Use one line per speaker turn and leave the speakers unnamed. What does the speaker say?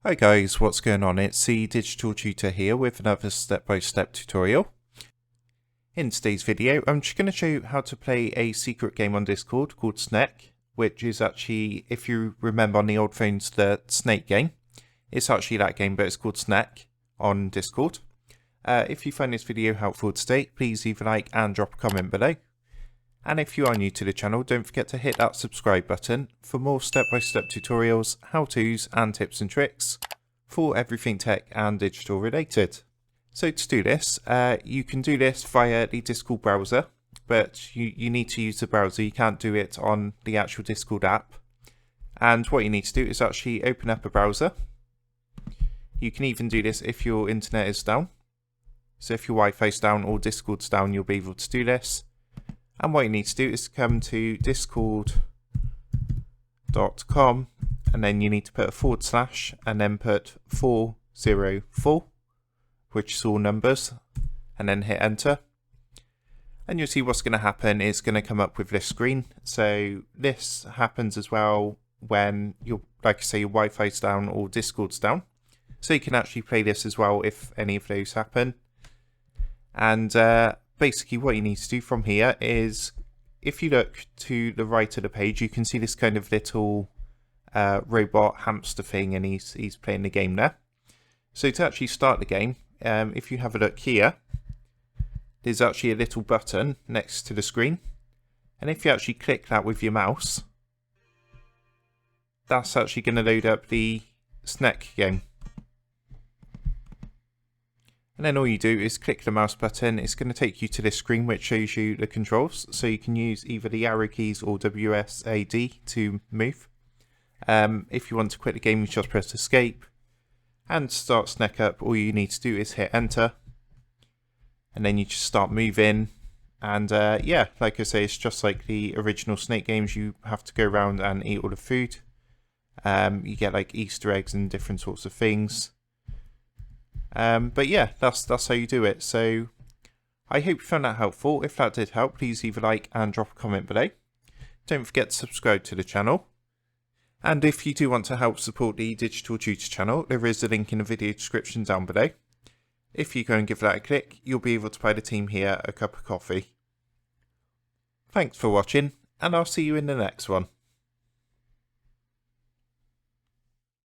Hi guys, what's going on? It's the Digital Tutor here with another step-by-step tutorial. In today's video, I'm just going to show you how to play a secret game on Discord called Snek, which is actually, if you remember on the old phones, the Snake game. It's actually that game, but it's called Snek on Discord. If you find this video helpful today, please leave a like and drop a comment below. And if you are new to the channel, don't forget to hit that subscribe button for more step-by-step tutorials, how-tos and tips and tricks for everything tech and digital related. So to do this, you can do this via the Discord browser, but you need to use the browser. You can't do it on the actual Discord app. And what you need to do is actually open up a browser. You can even do this if your internet is down. So if your Wi-Fi is down or Discord's down, you'll be able to do this. And what you need to do is come to discord.com and then you need to put a / and then put 404, which is all numbers, and then hit enter. And you'll see what's going to happen. It's going to come up with this screen. So this happens as well when your, like I say, your Wi-Fi's down or Discord's down. So you can actually play this as well if any of those happen. And basically what you need to do from here is, if you look to the right of the page, you can see this kind of little robot hamster thing, and he's playing the game there. So to actually start the game, if you have a look here, there's actually a little button next to the screen, and if you actually click that with your mouse, that's actually going to load up the Snek game. And then all you do is click the mouse button. It's going to take you to this screen which shows you the controls. So you can use either the arrow keys or WSAD to move. If you want to quit the game, you just press escape. And to start Snek up, all you need to do is hit enter. And then you just start moving. And yeah, like I say, it's just like the original Snake games. You have to go around and eat all the food. You get like Easter eggs and different sorts of things. But yeah, that's how you do it. So I hope you found that helpful. If that did help, please leave a like and drop a comment below. Don't forget to subscribe to the channel. And if you do want to help support the Digital Tutor channel, there is a link in the video description down below. If you go and give that a click, you'll be able to buy the team here a cup of coffee. Thanks for watching, and I'll see you in the next one.